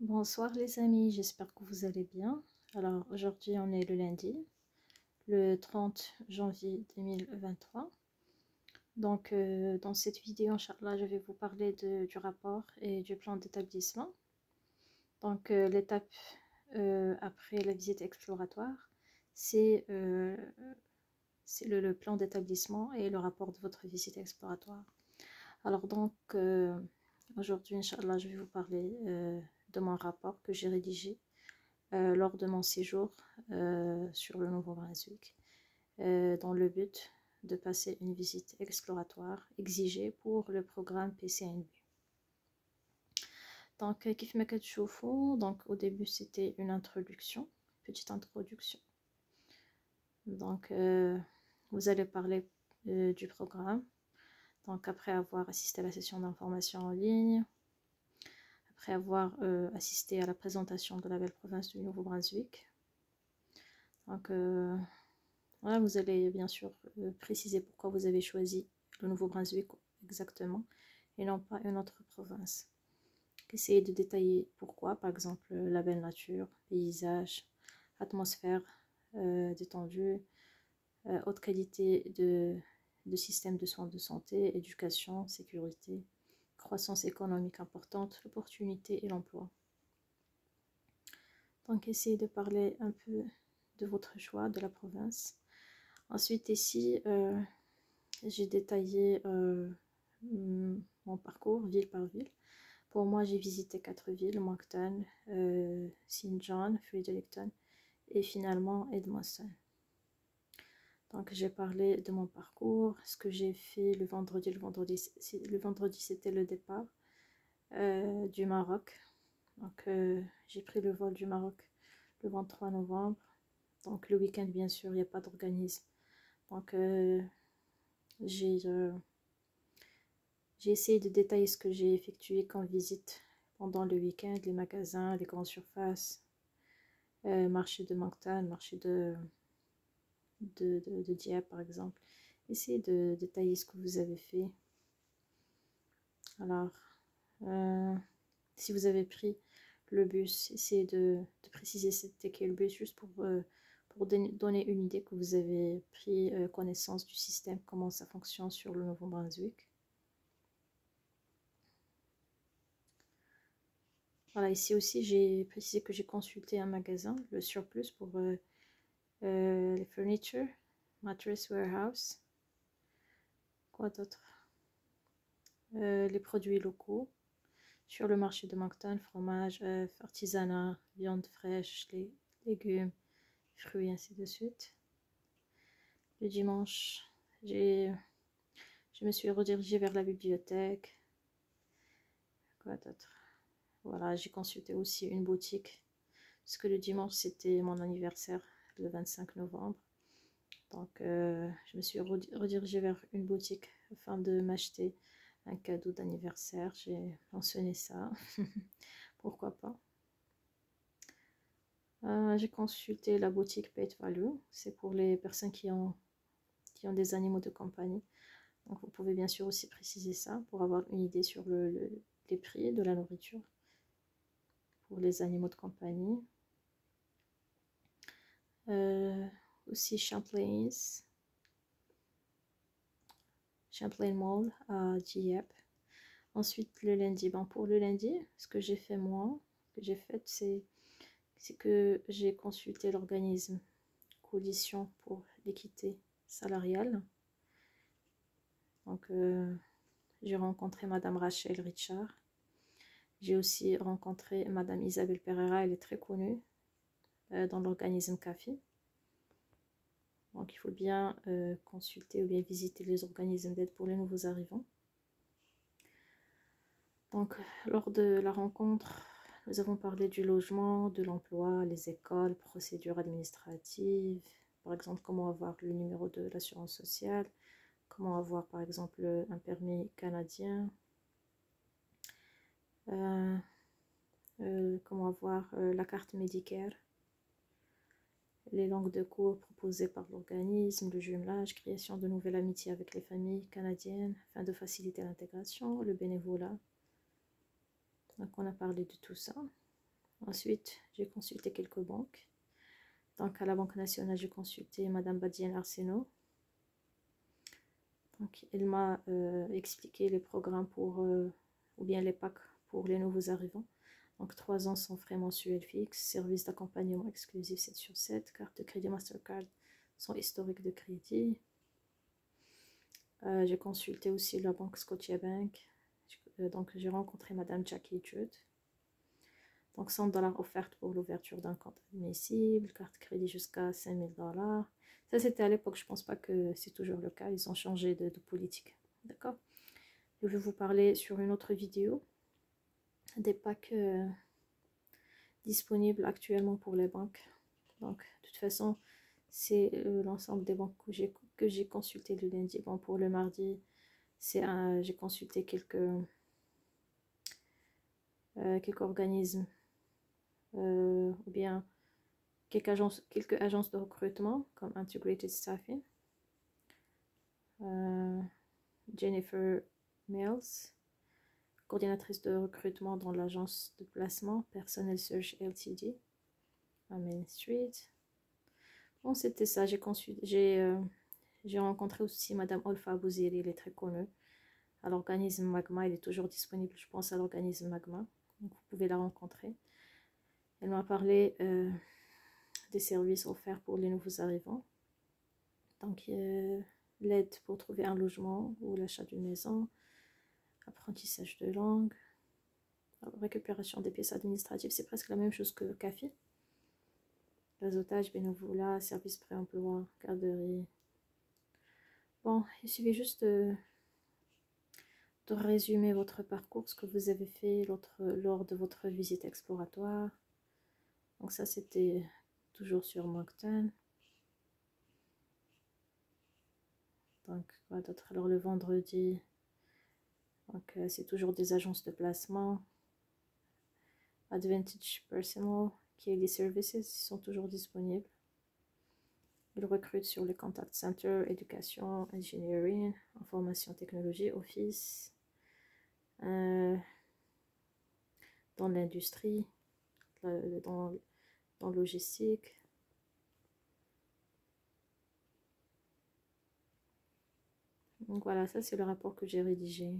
Bonsoir les amis, j'espère que vous allez bien. Alors aujourd'hui on est le lundi, le 30 janvier 2023. Donc dans cette vidéo, Inch'Allah, je vais vous parler du rapport et du plan d'établissement. Donc l'étape après la visite exploratoire, c'est le plan d'établissement et le rapport de votre visite exploratoire. Alors donc aujourd'hui, Inch'Allah, je vais vous parler de mon rapport que j'ai rédigé lors de mon séjour sur le Nouveau-Brunswick, dans le but de passer une visite exploratoire exigée pour le programme PCNB. Donc, كيف ما كتشوفوا, donc au début c'était une introduction, petite introduction. Donc, vous allez parler du programme. Donc, après avoir assisté à la session d'information en ligne, après avoir assisté à la présentation de la belle province du Nouveau-Brunswick. Donc, voilà, vous allez bien sûr préciser pourquoi vous avez choisi le Nouveau-Brunswick exactement et non pas une autre province. Essayez de détailler pourquoi, par exemple la belle nature, paysage, atmosphère détendue, haute qualité de système de soins de santé, éducation, sécurité, croissance économique importante, l'opportunité et l'emploi. Donc essayez de parler un peu de votre choix, de la province. Ensuite ici, j'ai détaillé mon parcours ville par ville. Pour moi, j'ai visité 4 villes, Moncton, St. John, Fredericton et finalement Edmundston. Donc j'ai parlé de mon parcours, ce que j'ai fait le vendredi. Le vendredi c'était le départ du Maroc. Donc j'ai pris le vol du Maroc le 23 novembre. Donc le week-end bien sûr, il n'y a pas d'organisme. Donc j'ai essayé de détailler ce que j'ai effectué comme visite pendant le week-end, les magasins, les grandes surfaces, marché de Moncton, marché de Dieppe par exemple. Essayez de détailler ce que vous avez fait. Alors, si vous avez pris le bus, essayez de préciser c'était quel bus, juste pour donner une idée que vous avez pris connaissance du système, comment ça fonctionne sur le Nouveau-Brunswick. Voilà, ici aussi, j'ai précisé que j'ai consulté un magasin, le Surplus, pour les furniture, mattress warehouse. Quoi d'autre? Les produits locaux sur le marché de Moncton, fromage, artisanat, viande fraîche, les légumes, fruits, ainsi de suite. Le dimanche, je me suis redirigée vers la bibliothèque. Quoi d'autre? Voilà, j'ai consulté aussi une boutique, parce que le dimanche, c'était mon anniversaire, le 25 novembre. Donc, je me suis redirigée vers une boutique afin de m'acheter un cadeau d'anniversaire. J'ai mentionné ça. Pourquoi pas. J'ai consulté la boutique Pet Value. C'est pour les personnes qui ont des animaux de compagnie. Donc, vous pouvez bien sûr aussi préciser ça pour avoir une idée sur les prix de la nourriture pour les animaux de compagnie. Aussi Champlain Mall à Dieppe. Ensuite le lundi, bon, pour le lundi, ce que j'ai fait moi, c'est que j'ai consulté l'organisme Coalition pour l'équité salariale. Donc j'ai rencontré Madame Rachel Richard. J'ai aussi rencontré Madame Isabelle Pereira, elle est très connue dans l'organisme CAFI. Donc il faut bien consulter ou bien visiter les organismes d'aide pour les nouveaux arrivants. Donc lors de la rencontre, nous avons parlé du logement, de l'emploi, les écoles, procédures administratives, par exemple comment avoir le numéro de l'assurance sociale, comment avoir par exemple un permis canadien, comment avoir la carte Medicare, les langues de cours proposées par l'organisme, le jumelage, création de nouvelles amitiés avec les familles canadiennes afin de faciliter l'intégration, le bénévolat. Donc on a parlé de tout ça. Ensuite, j'ai consulté quelques banques. Donc, à la Banque nationale, j'ai consulté Madame Badiane Arsenault. Donc, elle m'a expliqué les programmes pour, ou bien les packs pour les nouveaux arrivants. Donc, 3 ans sans frais mensuels fixes, service d'accompagnement exclusif 7/7, carte de crédit Mastercard sans historique de crédit. J'ai consulté aussi la banque Scotiabank. Donc, j'ai rencontré Madame Jackie Judd. Donc, 100 $ offertes pour l'ouverture d'un compte admissible, carte crédit jusqu'à 5000 $. Ça, c'était à l'époque. Je pense pas que c'est toujours le cas. Ils ont changé de politique. D'accord? Je vais vous parler sur une autre vidéo des packs disponibles actuellement pour les banques. Donc, de toute façon, c'est l'ensemble des banques que j'ai consulté le lundi. Bon, pour le mardi, j'ai consulté quelques organismes ou bien quelques agences de recrutement comme Integrated Staffing, Jennifer Mills, coordinatrice de recrutement dans l'agence de placement Personnel Search Ltd à Main Street. Bon, c'était ça. J'ai rencontré aussi Madame Olfa Bouziri, elle est très connue à l'organisme Magma. Elle est toujours disponible, je pense, à l'organisme Magma. Donc, vous pouvez la rencontrer. Elle m'a parlé des services offerts pour les nouveaux arrivants. Donc, l'aide pour trouver un logement ou l'achat d'une maison, apprentissage de langue, récupération des pièces administratives, c'est presque la même chose que le CAFI. Réseautage, bénévolat, service pré-emploi, garderie. Bon, il suffit juste de résumer votre parcours, ce que vous avez fait lors de votre visite exploratoire. Donc ça, c'était toujours sur Moncton. Donc, quoi d'autre? Alors, le vendredi, donc c'est toujours des agences de placement. Advantage Personal, qui est les services, ils sont toujours disponibles. Ils recrutent sur les contact centers, éducation, engineering, information technologie, office, dans l'industrie, dans logistique. Donc voilà, ça c'est le rapport que j'ai rédigé.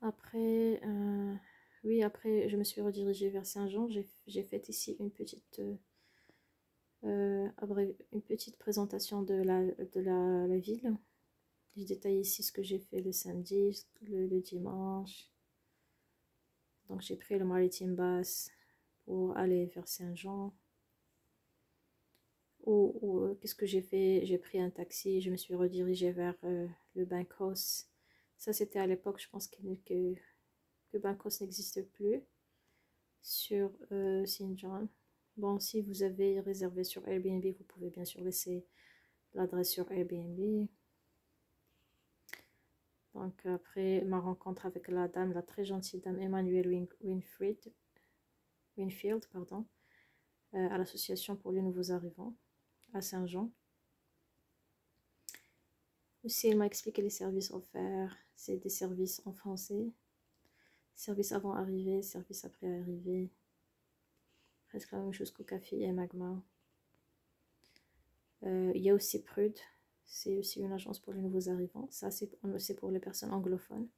Après, oui, après je me suis redirigée vers Saint-Jean. J'ai fait ici une petite présentation de la ville. Je détaille ici ce que j'ai fait le samedi, le dimanche. Donc j'ai pris le Maritime Basse pour aller vers Saint-Jean. Ou qu'est-ce que j'ai fait? J'ai pris un taxi, je me suis redirigée vers le Bancos. Ça c'était à l'époque, je pense que Bancos n'existe plus sur Saint John. Bon, si vous avez réservé sur Airbnb, vous pouvez bien sûr laisser l'adresse sur Airbnb. Donc après ma rencontre avec la très gentille dame Emmanuelle Winfield, pardon, à l'association pour les nouveaux arrivants à Saint-Jean. Aussi, elle m'a expliqué les services offerts. C'est des services en français, service avant arrivée, service après arrivée, presque la même chose qu'au café et Magma. Il y a aussi Prude, c'est aussi une agence pour les nouveaux arrivants. Ça, c'est pour les personnes anglophones.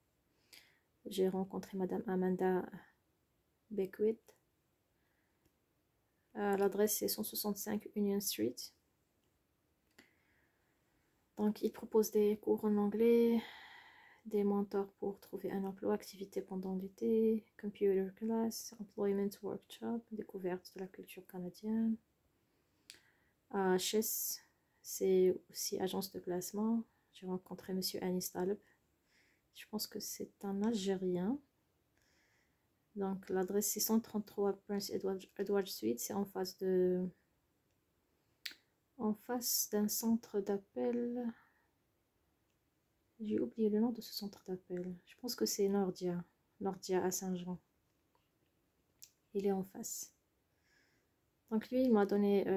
J'ai rencontré Madame Amanda Beckwith. L'adresse c'est 165 Union Street. Donc, ils proposent des cours en anglais, des mentors pour trouver un emploi, activités pendant l'été, computer class, employment workshop, découverte de la culture canadienne. Chess, c'est aussi agence de placement. J'ai rencontré Monsieur Anis Taleb. Je pense que c'est un Algérien. Donc l'adresse c'est 133 Prince Edward Street. C'est en face d'un centre d'appel. J'ai oublié le nom de ce centre d'appel. Je pense que c'est Nordia à Saint-Jean. Il est en face. Donc lui, il m'a donné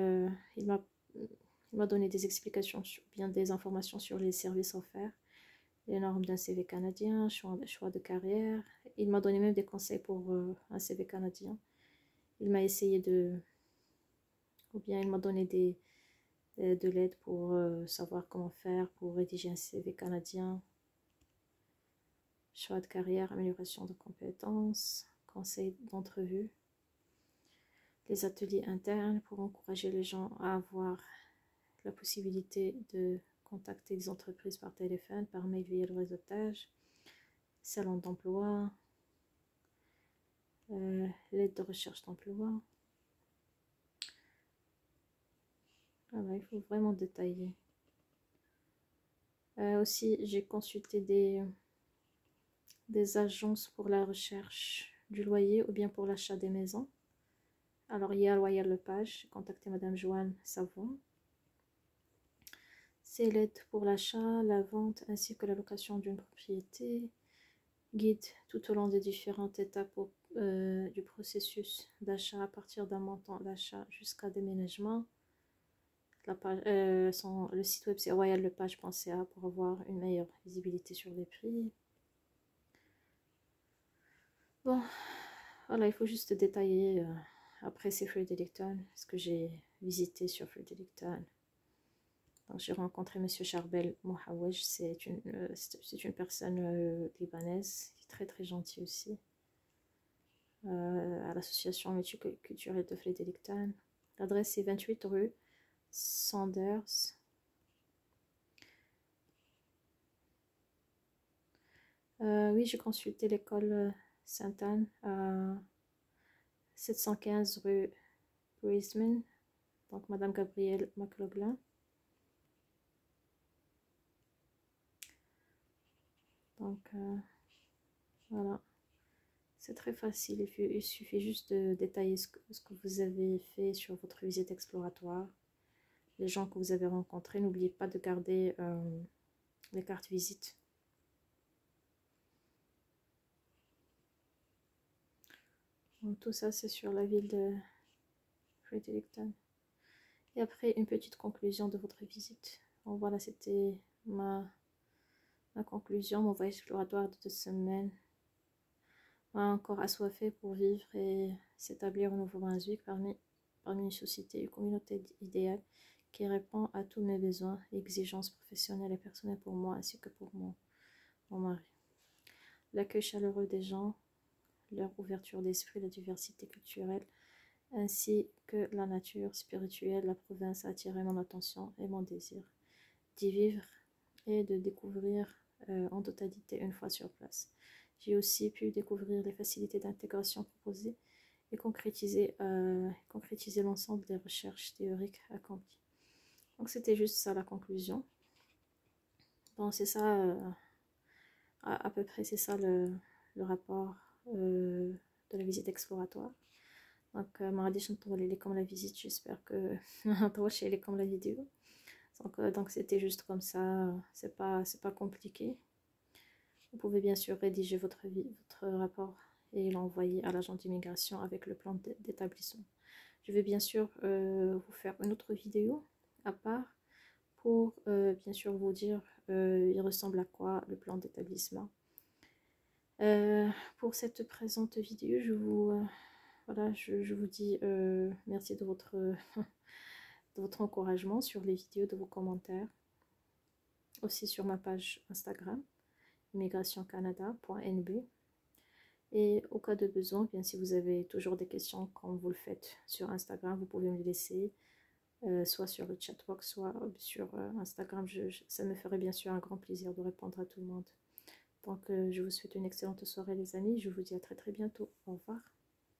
des explications, bien des informations sur les services offerts. les normes d'un CV canadien, choix de carrière. Il m'a donné même des conseils pour un CV canadien. Il m'a essayé ou bien il m'a donné de l'aide pour savoir comment faire pour rédiger un CV canadien. Choix de carrière, amélioration de compétences, conseils d'entrevue. Les ateliers internes pour encourager les gens à avoir la possibilité de contacter les entreprises par téléphone, par mail via le réseautage. Salon d'emploi, l'aide de recherche d'emploi. Voilà, il faut vraiment détailler. Aussi, j'ai consulté des agences pour la recherche du loyer ou bien pour l'achat des maisons. Alors, il y a Royal Lepage, j'ai contacté Madame Joanne Savon. C'est l'aide pour l'achat, la vente ainsi que la location d'une propriété. Guide tout au long des différentes étapes du processus d'achat à partir d'un montant d'achat jusqu'à déménagement. Le site web c'est royallepage.ca pour avoir une meilleure visibilité sur les prix. Bon, voilà, il faut juste détailler. Après, c'est Fredericton, ce que j'ai visité sur Fredericton. Donc, j'ai rencontré Monsieur Charbel Mohawej, c'est une personne libanaise, qui est très très gentille aussi, à l'association multiculturelle de Fredericton. L'adresse est 28 rue Sanders. Oui, j'ai consulté l'école Sainte-Anne à 715 rue Brisbane, donc Madame Gabrielle McLaughlin. Donc voilà, c'est très facile, il suffit juste de détailler ce que vous avez fait sur votre visite exploratoire, les gens que vous avez rencontrés. N'oubliez pas de garder les cartes visites. Donc tout ça c'est sur la ville de Fredericton. Et après une petite conclusion de votre visite. Bon voilà, c'était ma conclusion, mon voyage exploratoire de 2 semaines m'a encore assoiffé pour vivre et s'établir au Nouveau-Brunswick parmi une société, une communauté idéale qui répond à tous mes besoins et exigences professionnelles et personnelles pour moi ainsi que pour mon mari. L'accueil chaleureux des gens, leur ouverture d'esprit, la diversité culturelle, ainsi que la nature spirituelle, la province a attiré mon attention et mon désir d'y vivre et de découvrir en totalité une fois sur place. J'ai aussi pu découvrir les facilités d'intégration proposées et concrétiser l'ensemble des recherches théoriques accomplies. Donc c'était juste ça la conclusion. Bon, c'est ça, à peu près c'est ça le rapport de la visite exploratoire. Donc ما غاديش نطول عليكم la visite, j'espère que ما نطولش عليكم la vidéo. Donc c'était juste comme ça, c'est pas compliqué. Vous pouvez bien sûr rédiger votre rapport et l'envoyer à l'agent d'immigration avec le plan d'établissement. Je vais bien sûr vous faire une autre vidéo à part pour bien sûr vous dire il ressemble à quoi le plan d'établissement. Pour cette présente vidéo, je vous dis merci de votre encouragement sur les vidéos, de vos commentaires, aussi sur ma page Instagram immigrationcanada.nb. Et au cas de besoin, bien si vous avez toujours des questions comme vous le faites sur Instagram, vous pouvez me les laisser soit sur le chatbox, soit sur Instagram. Ça me ferait bien sûr un grand plaisir de répondre à tout le monde. Donc je vous souhaite une excellente soirée les amis, je vous dis à très très bientôt. Au revoir.